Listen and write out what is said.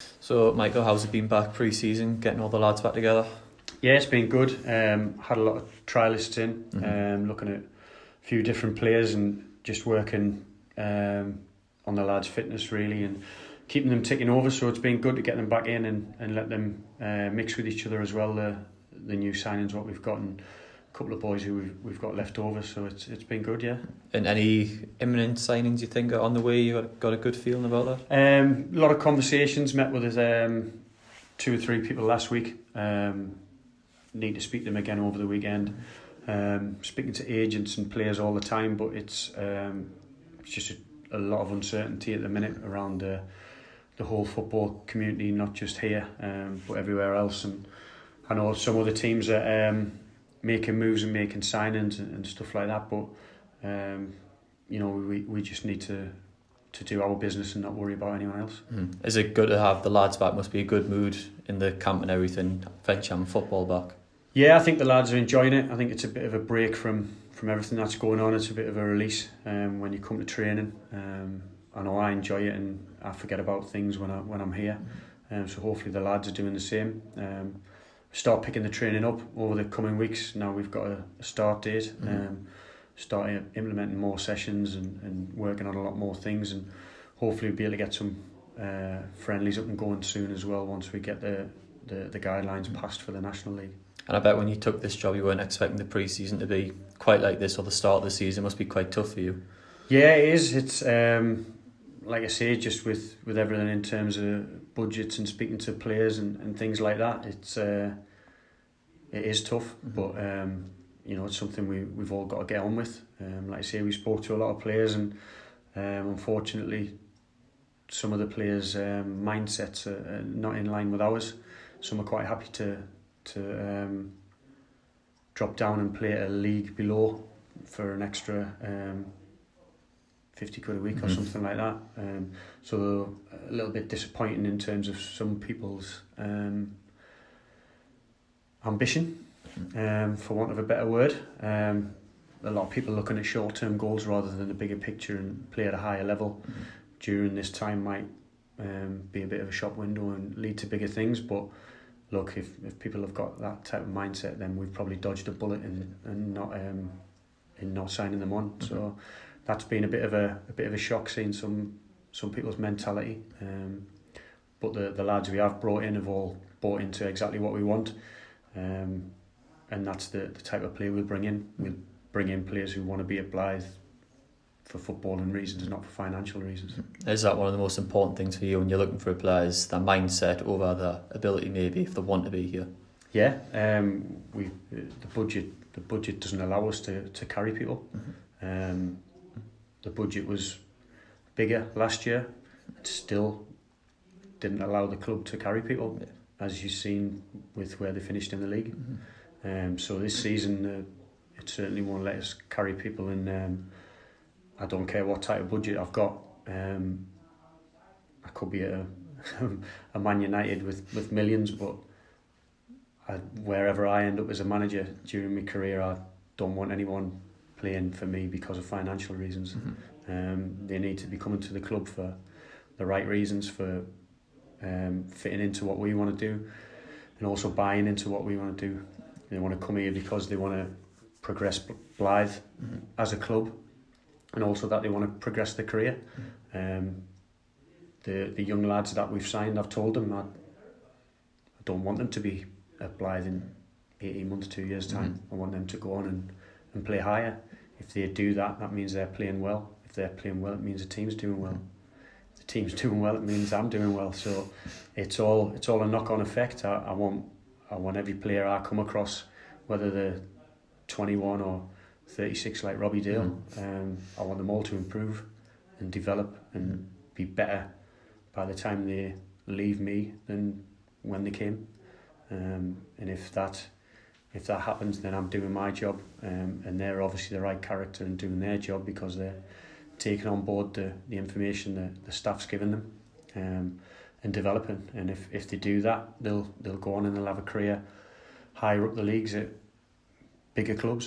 So, Michael, how's it been back pre-season, getting all the lads back together? Yeah, it's been good. Had a lot of trialists in, looking at a few different players and just working on the lads' fitness really and keeping them ticking over. So it's been good to get them back in and let them mix with each other as well. The new signings, what we've got, and a couple of boys who we've got left over. So it's been good, yeah. And any imminent signings you think are on the way? You got a good feeling about that? A lot of conversations. Met with 2 or 3 people last week. Need to speak to them again over the weekend. Speaking to agents and players all the time, but it's just a lot of uncertainty at the minute around the whole football community, not just here, but everywhere else. And I know some other teams are making moves and making signings and stuff like that, but we just need to do our business and not worry about anyone else. Is it good to have the lads back? Must be a good mood in the camp and everything, venture and football back. Yeah, I think the lads are enjoying it. I think it's a bit of a break from everything that's going on. It's a bit of a release when you come to training. I know I enjoy it and I forget about things when I'm here. So hopefully the lads are doing the same. Start picking the training up over the coming weeks. Now we've got a start date. Start implementing more sessions and working on a lot more things, and hopefully we'll be able to get some friendlies up and going soon as well once we get the guidelines passed for the National League. And I bet when you took this job you weren't expecting the pre-season to be quite like this, or the start of the season must be quite tough for you. Yeah, it is. It's like I say, just with everything in terms of budgets and speaking to players and things like that, it is tough, but it's something we've all got to get on with. Like I say, we spoke to a lot of players, and unfortunately some of the players' mindsets are not in line with ours. Some are quite happy to drop down and play at a league below for an extra 50 quid a week or something like that. So a little bit disappointing in terms of some people's ambition, for want of a better word. A lot of people looking at short-term goals rather than the bigger picture and play at a higher level during this time might be a bit of a shop window and lead to bigger things. But look, if people have got that type of mindset, then we've probably dodged a bullet in not signing them on. So that's been a bit of a shock, seeing some people's mentality. But the lads we have brought in have all bought into exactly what we want. And that's the type of player we'll bring in. We'll bring in players who want to be at Blyth for footballing reasons, not for financial reasons. Is that one of the most important things for you when you're looking for a player, is their mindset over the ability, maybe, if they want to be here? Yeah, the budget doesn't allow us to carry people. The budget was bigger last year. It still didn't allow the club to carry people, as you've seen with where they finished in the league. So this season, it certainly won't let us carry people, and I don't care what type of budget I've got. I could be a Man United with millions, but wherever I end up as a manager during my career, I don't want anyone playing for me because of financial reasons. They need to be coming to the club for the right reasons, for fitting into what we want to do, and also buying into what we want to do. They want to come here because they want to progress Blyth as a club, and also that they want to progress their career. The young lads that we've signed, I've told them I don't want them to be at Blyth in 18 months, 2 years time. I want them to go on and play higher. If they do that, that means they're playing well. If they're playing well, it means the team's doing well. If the team's doing well, it means I'm doing well. So it's all a knock-on effect. I want every player I come across, whether they're 21 or 36 like Robbie Dale, I want them all to improve and develop and be better by the time they leave me than when they came. And if that happens, then I'm doing my job, and they're obviously the right character and doing their job because they're taking on board the information the staff's given them, and developing. And if they do that, they'll go on and they'll have a career higher up the leagues at bigger clubs.